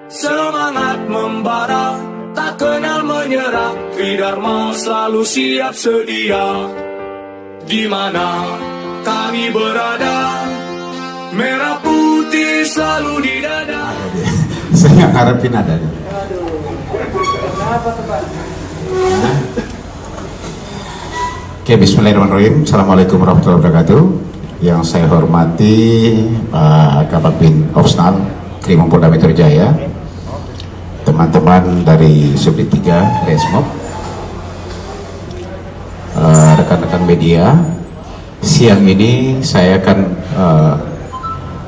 Semangat membara, tak kenal menyerah, Tridharma selalu siap sedia. Di mana kami berada, merah putih selalu di dada. Saya nggak ngarepin ada. Oke, bismillahirrahmanirrahim. Assalamualaikum warahmatullahi wabarakatuh. Yang saya hormati Pak Kababin Opsnal Krimumpolda Metro Jaya, teman-teman dari Subdit 3 Resmob, rekan-rekan media. Siang ini saya akan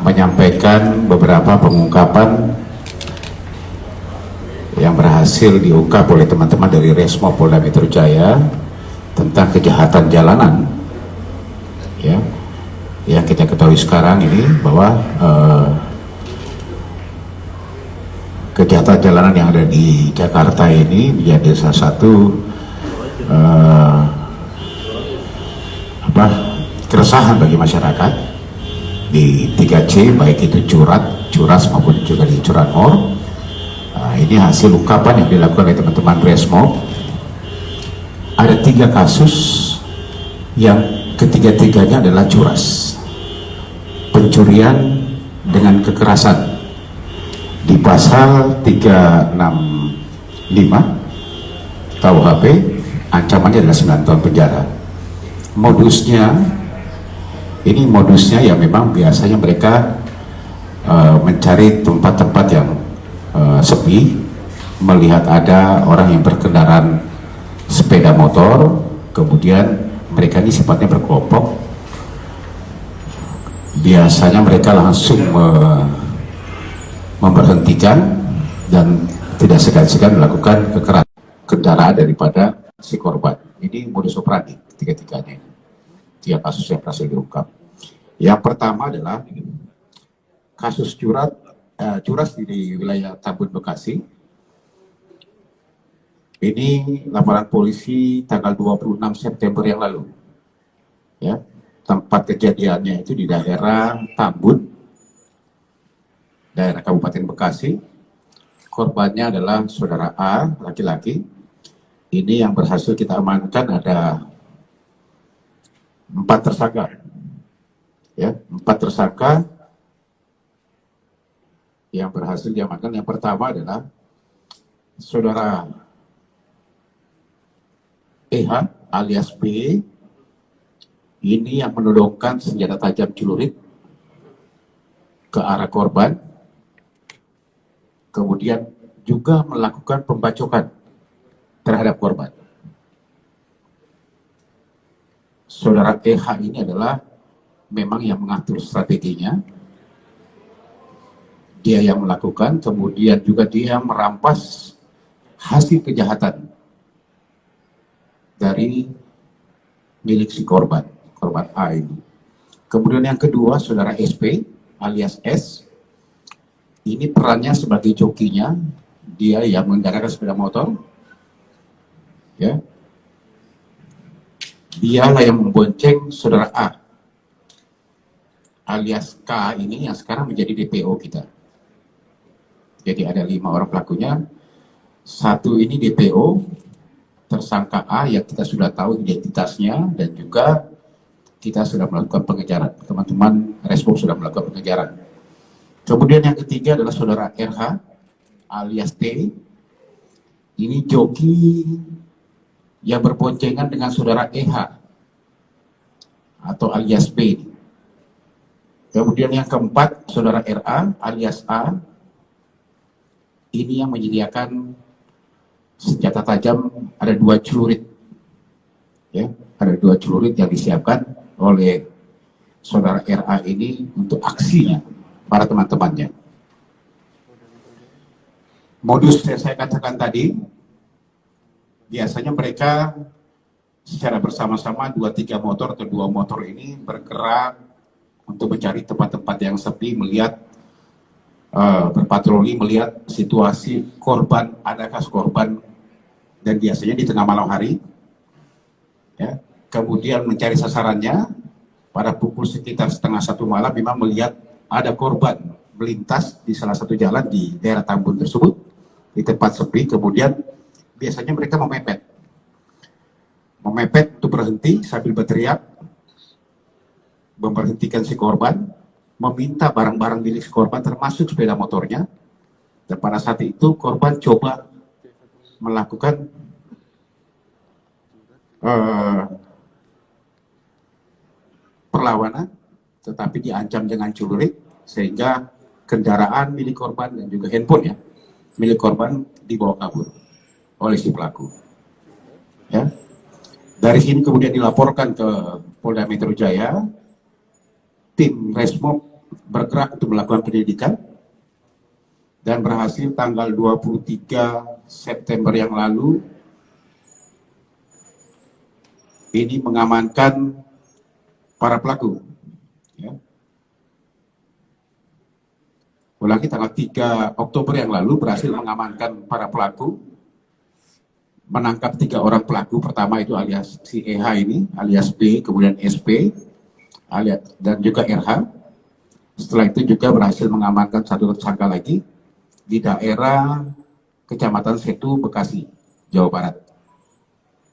menyampaikan beberapa pengungkapan yang berhasil diungkap oleh teman-teman dari Resmob Polda Metro Jaya tentang kejahatan jalanan, ya. Yang kita ketahui sekarang ini bahwa kejahatan jalanan yang ada di Jakarta ini menjadi salah satu keresahan bagi masyarakat di 3C, baik itu curas maupun juga di curanmor. Ini hasil ungkapan yang dilakukan oleh teman-teman Resmob. Ada 3 kasus yang ketiga-tiganya adalah curas, pencurian dengan kekerasan di pasal 365 KUHP, ancamannya adalah 9 tahun penjara. Modusnya ya memang biasanya mereka mencari tempat-tempat yang sepi, melihat ada orang yang berkendaraan sepeda motor, kemudian mereka ini sifatnya berkelompok. Biasanya mereka langsung memberhentikan dan tidak segan-segan melakukan kekerasan kendaraan daripada si korban. Ini modus operandi tiga-tiganya. 3 kasus yang berhasil diungkap. Yang pertama adalah kasus curas di wilayah Tambun, Bekasi. Ini laporan polisi tanggal 26 September yang lalu. Ya, tempat kejadiannya itu di daerah Tambun, daerah Kabupaten Bekasi. Korbannya adalah saudara A, laki-laki. Ini yang berhasil kita amankan ada 4 tersangka. Ya, 4 tersangka yang berhasil diamankan. Yang pertama adalah saudara EH alias B, ini yang menodongkan senjata tajam celurit ke arah korban, kemudian juga melakukan pembacokan terhadap korban. Saudara EH ini adalah memang yang mengatur strateginya, dia yang melakukan, kemudian juga dia merampas hasil kejahatan dari milik si korban A ini. Kemudian yang kedua, saudara SP alias S, ini perannya sebagai jokinya, dia yang mengendarai sepeda motor, ya. Dialah yang membonceng saudara A alias K ini yang sekarang menjadi DPO kita. Jadi ada 5 orang pelakunya, 1 ini DPO, tersangka A yang kita sudah tahu identitasnya, dan juga kita sudah melakukan pengejaran. Teman-teman Resmob sudah melakukan pengejaran. Kemudian yang ketiga adalah saudara RH alias T. Ini joki yang berboncengan dengan saudara EH atau alias B. Kemudian yang keempat, saudara RA alias A. Ini yang menyediakan senjata tajam, ada 2 celurit, ya, ada 2 celurit yang disiapkan oleh saudara RA ini untuk aksinya, para teman-temannya. Modus yang saya katakan tadi, biasanya mereka secara bersama-sama 2-3 motor atau 2 motor ini bergerak untuk mencari tempat-tempat yang sepi, melihat berpatroli, melihat situasi korban, adakah korban, dan biasanya di tengah malam hari, ya. Kemudian mencari sasarannya pada pukul sekitar 12:30 malam, memang melihat ada korban melintas di salah satu jalan di daerah Tambun tersebut, di tempat sepi, kemudian biasanya mereka memepet untuk berhenti sambil berteriak, memberhentikan si korban, meminta barang-barang milik si korban termasuk sepeda motornya, dan pada saat itu korban coba melakukan perlawanan, tetapi diancam dengan celurit sehingga kendaraan milik korban dan juga handphone ya milik korban dibawa kabur oleh si pelaku. Ya, dari sini kemudian dilaporkan ke Polda Metro Jaya, tim Resmob bergerak untuk melakukan penyelidikan dan berhasil tanggal 23 September yang lalu ini mengamankan para pelaku. Ya. Ulangi, tanggal 3 Oktober yang lalu berhasil mengamankan para pelaku, menangkap 3 orang pelaku. Pertama itu alias si EH ini, alias B, kemudian SP, alias, dan juga RH. Setelah itu juga berhasil mengamankan 1 tersangka lagi di daerah Kecamatan Setu, Bekasi, Jawa Barat.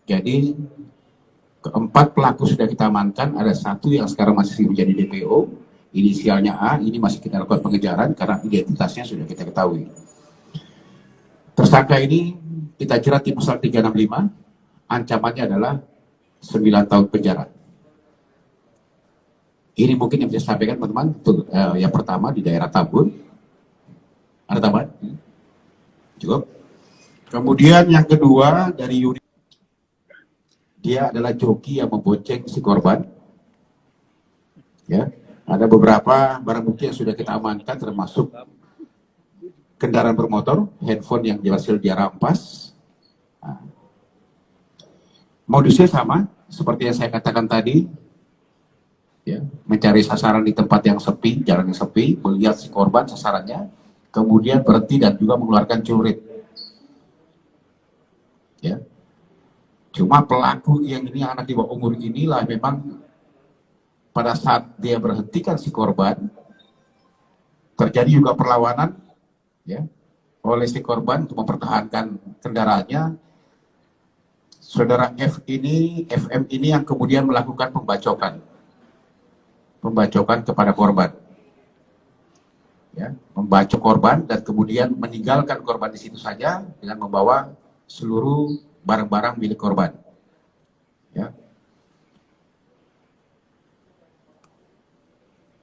Jadi keempat pelaku sudah kita amankan, ada 1 yang sekarang masih menjadi DPO, inisialnya A, ini masih kita lakukan pengejaran karena identitasnya sudah kita ketahui. Tersangka ini kita jerat di pasal 365, ancamannya adalah 9 tahun penjara. Ini mungkin yang bisa saya sampaikan teman-teman, yang pertama di daerah Tambun. Ada tambahan? Cukup. Kemudian yang kedua dari unit, dia adalah joki yang membonceng si korban. Ya, ada beberapa barang bukti yang sudah kita amankan, termasuk kendaraan bermotor, handphone yang berhasil dia rampas. Nah, modusnya sama seperti yang saya katakan tadi, ya, mencari sasaran di tempat yang sepi, jalan yang sepi, melihat si korban sasarannya, kemudian berhenti dan juga mengeluarkan celurit. Ya. Cuma pelaku yang ini anak di bawah umur inilah memang pada saat dia berhentikan si korban, terjadi juga perlawanan ya oleh si korban untuk mempertahankan kendaraannya. Saudara FM ini yang kemudian melakukan pembacokan kepada korban. Ya, membacok korban dan kemudian meninggalkan korban di situ saja dengan membawa seluruh barang-barang milik korban. Ya.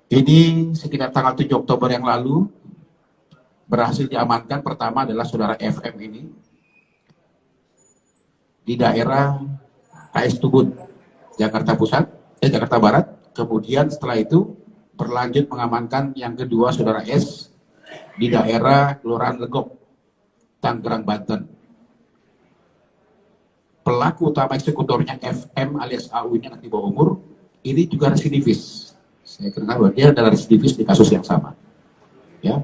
Ini sekitar tanggal 7 Oktober yang lalu berhasil diamankan. Pertama adalah saudara FM ini di daerah KS Tubun, Jakarta Barat. Kemudian setelah itu berlanjut mengamankan yang kedua saudara S di daerah Kelurahan Legok, Tangerang, Banten. Pelaku utama eksekutornya FM alias AU ini anak di bawah umur, ini juga residivis. Saya kenal bahwa dia adalah residivis di kasus yang sama. Ya.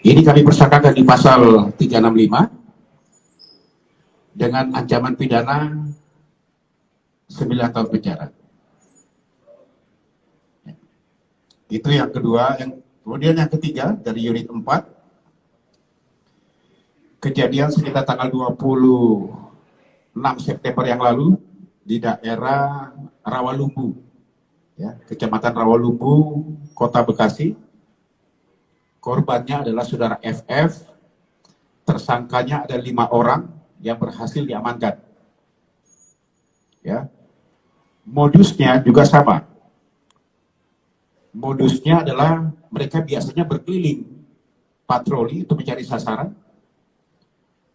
Ini kami persangkakan di pasal 365 dengan ancaman pidana 9 tahun penjara. Itu yang kedua. Kemudian yang ketiga dari unit 4, kejadian sekitar tanggal 26 September yang lalu di daerah Rawalumbu, ya, Kecamatan Rawalumbu, Kota Bekasi. Korbannya adalah saudara FF, tersangkanya ada 5 orang yang berhasil diamankan. Ya, modusnya juga sama. Modusnya adalah mereka biasanya berkeliling patroli untuk mencari sasaran,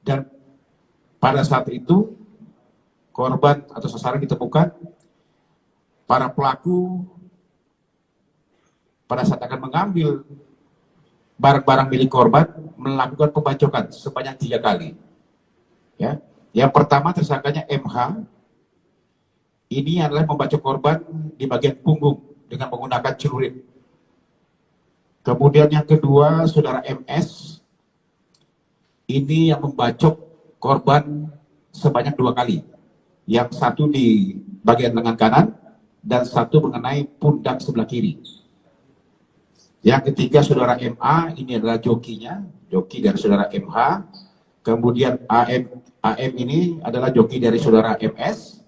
dan pada saat itu korban atau sasaran ditemukan, para pelaku pada saat akan mengambil barang-barang milik korban melakukan pembacokan sebanyak 3 kali. Ya, yang pertama tersangkanya MH, ini adalah membacok korban di bagian punggung dengan menggunakan celurit. Kemudian yang kedua saudara MS, ini yang membacok korban sebanyak 2 kali. Yang satu di bagian lengan kanan dan satu mengenai pundak sebelah kiri. Yang ketiga saudara MA, ini adalah jokinya, joki dari saudara MH. Kemudian AM ini adalah joki dari saudara MS.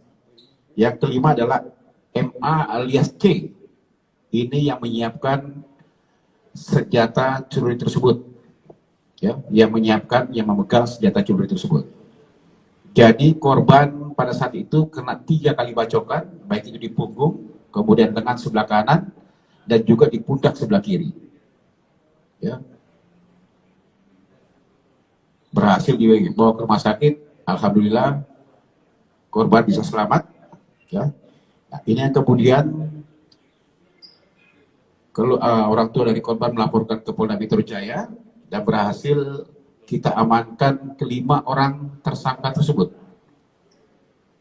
Yang kelima adalah MA alias C. Ini yang menyiapkan senjata curi tersebut. Ya, yang menyiapkan, yang memegang senjata curi tersebut. Jadi korban pada saat itu kena 3 kali bacokan, baik itu di punggung, kemudian lengan sebelah kanan, dan juga di pundak sebelah kiri. Ya. Berhasil dibawa ke rumah sakit, alhamdulillah korban bisa selamat. Ya. Nah, ini yang kemudian kalau orang tua dari korban melaporkan ke Polda Metro Jaya dan berhasil kita amankan kelima orang tersangka tersebut.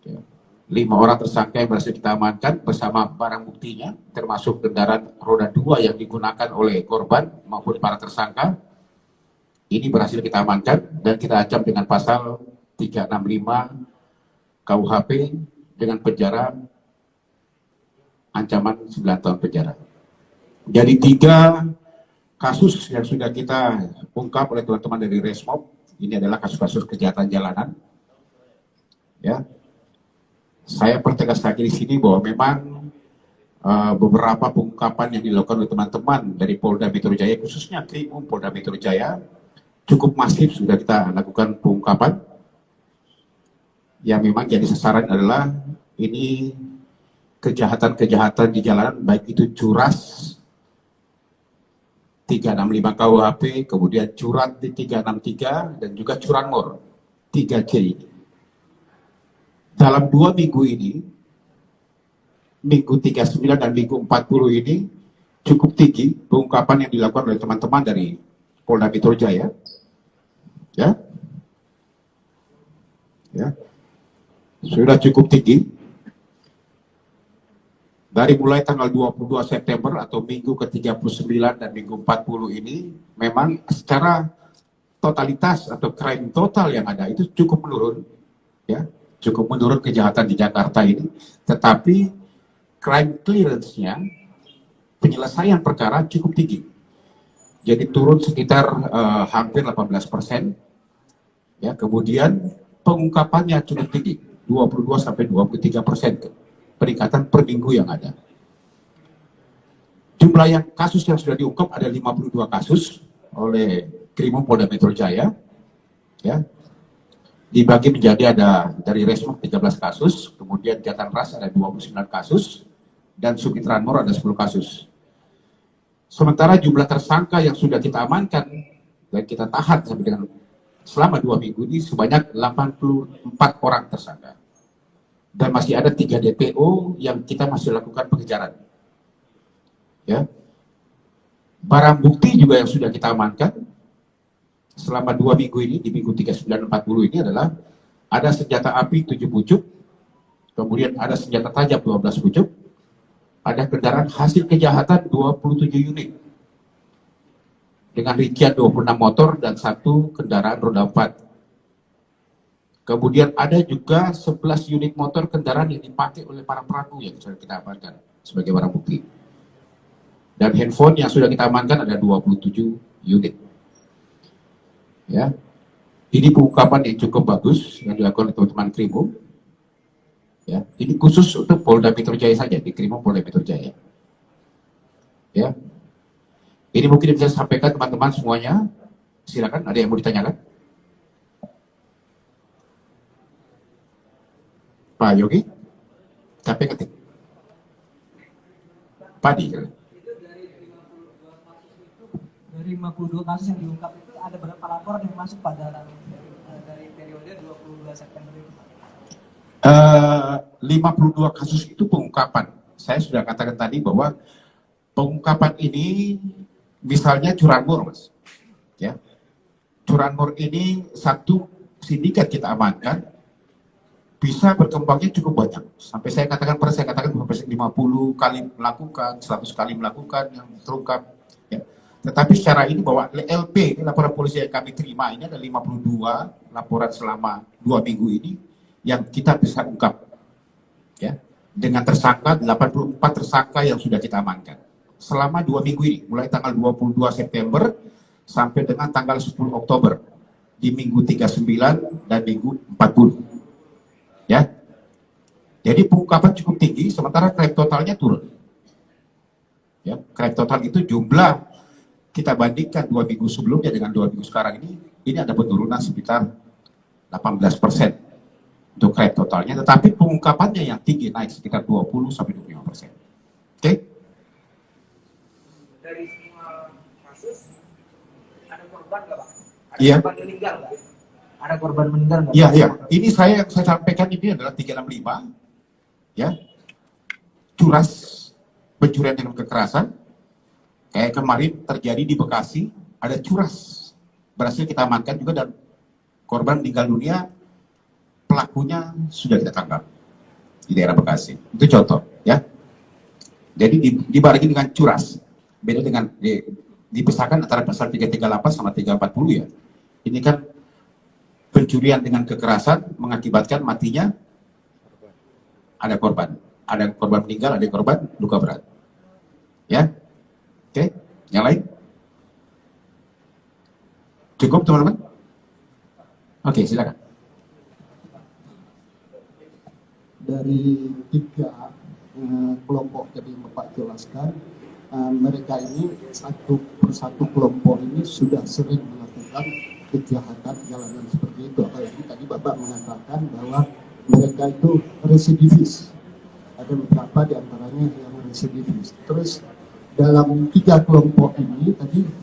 Ya. 5 orang tersangka yang berhasil kita amankan bersama barang buktinya, termasuk kendaraan roda 2 yang digunakan oleh korban maupun para tersangka. Ini berhasil kita amankan dan kita ancam dengan pasal 365 KUHP dengan penjara ancaman 9 tahun penjara. Jadi 3 kasus yang sudah kita ungkap oleh teman-teman dari Resmob, ini adalah kasus-kasus kejahatan jalanan. Ya, saya pertegas lagi di sini bahwa memang beberapa pengungkapan yang dilakukan oleh teman-teman dari Polda Metro Jaya, khususnya Krimum Polda Metro Jaya, cukup masif sudah kita lakukan pengungkapan. Yang memang jadi sasaran adalah ini kejahatan-kejahatan di jalanan, baik itu curas 365 KUHP, kemudian curat di 363, dan juga curanmor 3C ini. Dalam 2 minggu ini, minggu 39 dan minggu 40 ini, cukup tinggi pengungkapan yang dilakukan oleh teman-teman dari Polda Metro Jaya. Ya, ya, sudah cukup tinggi. Dari mulai tanggal 22 September atau minggu ke-39 dan minggu 40 ini, memang secara totalitas atau crime total yang ada itu cukup menurun. Ya, cukup menurun kejahatan di Jakarta ini. Tetapi crime clearance-nya, penyelesaian perkara cukup tinggi. Jadi turun sekitar hampir 18%. Ya, kemudian pengungkapannya cukup tinggi, 22-23% peningkatan per minggu yang ada. Jumlah yang kasus yang sudah diungkap ada 52 kasus oleh Krimum Polda Metro Jaya. Ya. Dibagi menjadi ada dari Resmob 13 kasus, kemudian Jatan Ras ada 29 kasus, dan Subitranmor ada 10 kasus. Sementara jumlah tersangka yang sudah kita amankan dan kita tahan sampai dengan selama 2 minggu ini sebanyak 84 orang tersangka. Dan masih ada 3 DPO yang kita masih lakukan pengejaran. Ya. Barang bukti juga yang sudah kita amankan selama 2 minggu ini, di minggu 39-40 ini adalah ada senjata api 7 pucuk, kemudian ada senjata tajam 12 pucuk, ada kendaraan hasil kejahatan 27 unit, dengan rincian 26 motor dan 1 kendaraan roda 4. Kemudian ada juga 11 unit motor kendaraan yang dipakai oleh para pelaku yang sudah kita amankan sebagai barang bukti. Dan handphone yang sudah kita amankan ada 27 unit. Ya, ini pengungkapan yang cukup bagus yang dilakukan oleh teman-teman Krimum. Ya, ini khusus untuk Polda Metro Jaya saja, di Krimum Polda Metro Jaya. Ya, ini mungkin bisa sampaikan teman-teman semuanya. Silakan, ada yang mau ditanyakan? Pak Yogi, capek ketik. Padi. Dari 52 kasus yang diungkap itu ada berapa laporan yang masuk pada dari periode 22 September itu? 52 kasus itu pengungkapan. Saya sudah katakan tadi bahwa pengungkapan ini misalnya curanmor, Mas. Ya. Curanmor ini satu sindikat kita amankan, bisa berkembangnya cukup banyak. Sampai saya katakan 50 kali melakukan, 100 kali melakukan yang terungkap. Ya. Tetapi secara ini bahwa LP, ini laporan polisi yang kami terima, ini ada 52 laporan selama 2 minggu ini yang kita bisa ungkap. Ya. Dengan tersangka, 84 tersangka yang sudah kita amankan. selama 2 minggu ini, mulai tanggal 22 September sampai dengan tanggal 10 Oktober di minggu 39 dan minggu 40. Ya. Jadi pengungkapan cukup tinggi, sementara crime totalnya turun. Ya, crime total itu jumlah kita bandingkan 2 minggu sebelumnya dengan 2 minggu sekarang ini ada penurunan sekitar 18% untuk crime totalnya, tetapi pengungkapannya yang tinggi, naik sekitar 20-25%. Oke? Dari semua kasus ada korban nggak, Pak? Ada Iya. korban meninggal nggak? Ada korban meninggal nggak? Iya, iya. Ini saya sampaikan ini adalah 365, ya, curas pencurian dengan kekerasan. Kayak kemarin terjadi di Bekasi, ada curas berhasil kita amankan juga dan korban meninggal dunia, pelakunya sudah kita tangkap di daerah Bekasi. Itu contoh, ya. Jadi dibarengi dengan curas, beda dengan dipisahkan antara pasal 338 sama 340 ya. Ini kan pencurian dengan kekerasan mengakibatkan matinya ada korban meninggal, ada korban luka berat. Ya, oke, yang lain? Cukup teman-teman? Oke, silakan. Dari 3 kelompok tadi yang Bapak jelaskan, mereka ini satu persatu kelompok ini sudah sering melakukan kejahatan jalanan seperti itu. Apalagi tadi Bapak mengatakan bahwa mereka itu residivis. Ada beberapa di antaranya yang residivis. Terus dalam 3 kelompok ini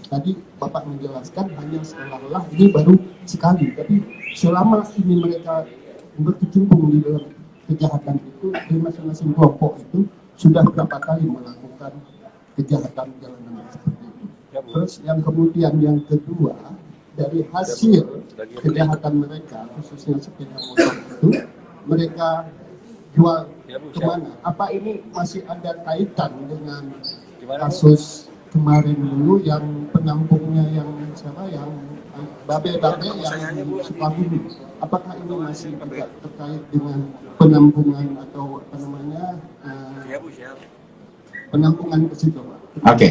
tadi Bapak menjelaskan hanya seolah-olah ini baru sekali, tapi selama ini mereka berkecimpung di dalam kejahatan itu di masing-masing kelompok itu sudah berapa kali melakukan kejahatan jalanan seperti itu. Terus yang kemudian yang kedua, dari hasil kejahatan mereka khususnya sepeda motor itu mereka jual kemana? Apa ini masih ada kaitan dengan kasus kemarin dulu yang penampungnya yang siapa yang babe-babe yang di Sukabumi? Apakah ini masih juga terkait dengan penampungan atau apa namanya penampungan ke situ, Pak? Oke,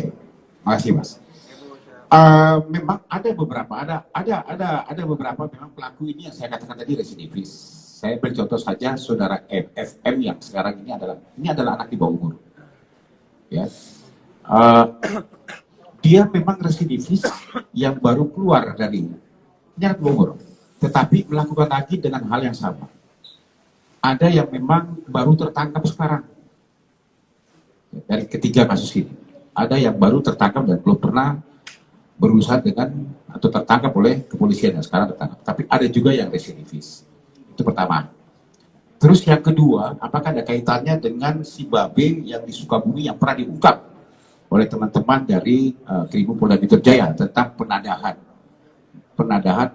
makasih Mas. Memang ada beberapa memang pelaku ini yang saya katakan tadi residivis. Saya beri contoh saja saudara FM yang sekarang ini adalah anak di bawah umur. Ya, dia memang residivis yang baru keluar dari anak di bawah umur, tetapi melakukan lagi dengan hal yang sama. Ada yang memang baru tertangkap sekarang dari ketiga kasus ini. Ada yang baru tertangkap dan belum pernah berusaha dengan atau tertangkap oleh kepolisian yang sekarang tertangkap. Tapi ada juga yang residivis. Itu pertama. Terus yang kedua, apakah ada kaitannya dengan si Babe yang di Sukabumi yang pernah diungkap oleh teman-teman dari Krimum Polda Metro Jaya tentang penadahan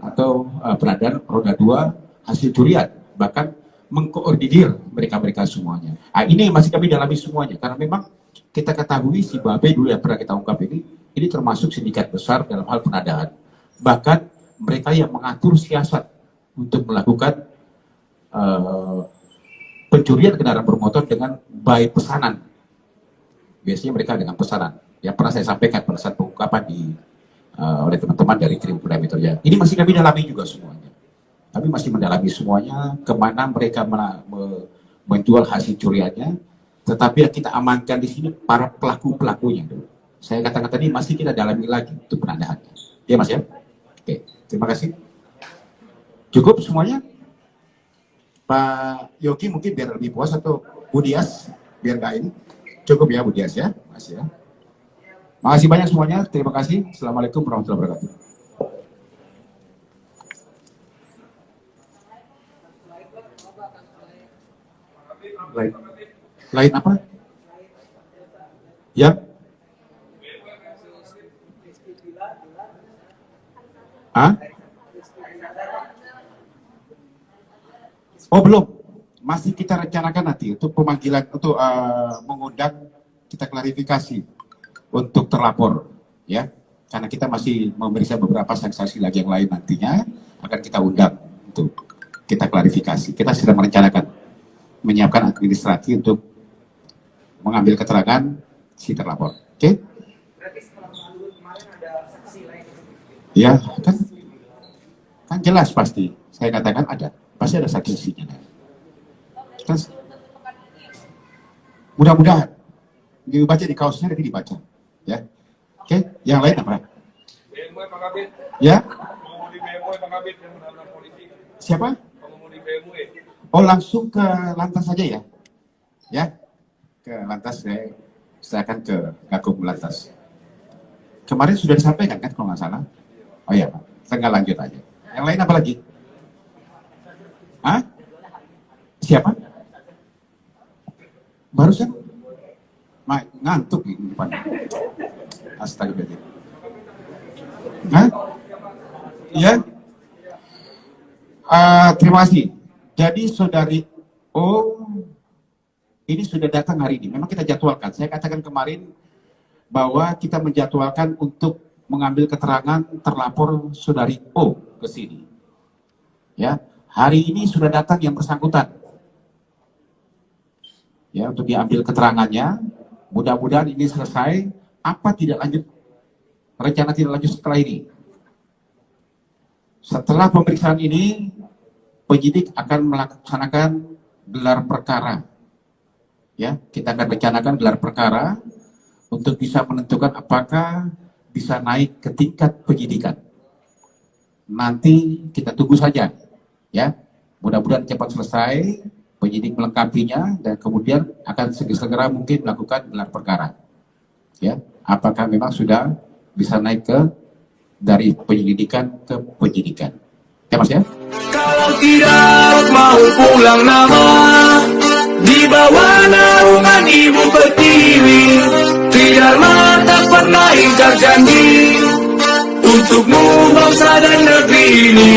atau penadahan roda 2 hasil curian, bahkan mengkoordinir mereka semuanya. Ini masih kami dalami semuanya karena memang kita ketahui si Babe dulu yang pernah kita ungkap ini termasuk sindikat besar dalam hal penadahan. Bahkan mereka yang mengatur siasat untuk melakukan pencurian kendaraan bermotor dengan by pesanan. Biasanya mereka dengan pesanan. Yang pernah saya sampaikan pada saat pengungkapan oleh teman-teman dari Krimum Polda Metro Jaya. Ini masih kami dalami juga semuanya. Kami masih mendalami semuanya, kemana mereka menjual hasil curiannya, tetapi yang kita amankan di sini para pelaku-pelakunya dulu. Saya katakan tadi masih kita dalami lagi untuk penadahannya. Ya Mas ya? Oke, terima kasih. Cukup semuanya? Pak Yogi mungkin biar lebih puas atau Bu Dias biar nggak ini. Cukup ya Bu Dias ya? Makasih ya. Makasih banyak semuanya. Terima kasih. Assalamualaikum warahmatullahi wabarakatuh. Lain apa? Ya? Hah? Oh belum, masih kita rencanakan nanti untuk pemanggilan, untuk mengundang, kita klarifikasi untuk terlapor, ya. Karena kita masih memeriksa beberapa saksi lagi yang lain nantinya, akan kita undang untuk kita klarifikasi. Kita sedang merencanakan, menyiapkan administrasi untuk mengambil keterangan si terlapor. Oke? Ya, kan jelas pasti. Saya katakan ada, pasti ada saksi-saksinya. Kan, mudah-mudahan dibaca di kaosnya nanti dibaca, ya. Oke, yang lain apa? BMW Pak Kabit. Ya, Pengemudi BMW Pak Kabit yang menabrak polisi. siapa? Pengemudi BMW. Oh, langsung ke lantas saja ya, ya. Ke lantas, saya akan ke Gakum lantas. Kemarin sudah disampaikan kan kalau nggak salah? Oh iya Pak, tinggal lanjut aja. Yang lain apa lagi? Hah? Siapa? Barusan? Ngantuk ini depan. Astagfirullah. Hah? Iya? Terima kasih. Jadi saudari ini sudah datang hari ini. Memang kita jadwalkan. Saya katakan kemarin bahwa kita menjadwalkan untuk mengambil keterangan terlapor saudari O ke sini. Ya, hari ini sudah datang yang bersangkutan. Ya, untuk diambil keterangannya. Mudah-mudahan ini selesai. Apa tidak lanjut? Rencana tidak lanjut setelah ini. Setelah pemeriksaan ini, penyidik akan melaksanakan gelar perkara. Ya, kita akan rencanakan gelar perkara untuk bisa menentukan apakah bisa naik ke tingkat penyidikan. Nanti kita tunggu saja, ya. Mudah-mudahan cepat selesai, penyidik melengkapinya dan kemudian akan segera mungkin melakukan gelar perkara. Ya, apakah memang sudah bisa naik dari penyelidikan ke penyidikan. Ya Mas ya? Kalau tidak mau pulang nama di bawah naungan Ibu Pertiwi, Tridharma tak pernah ingkar janji untukmu bangsa dan negeri ini.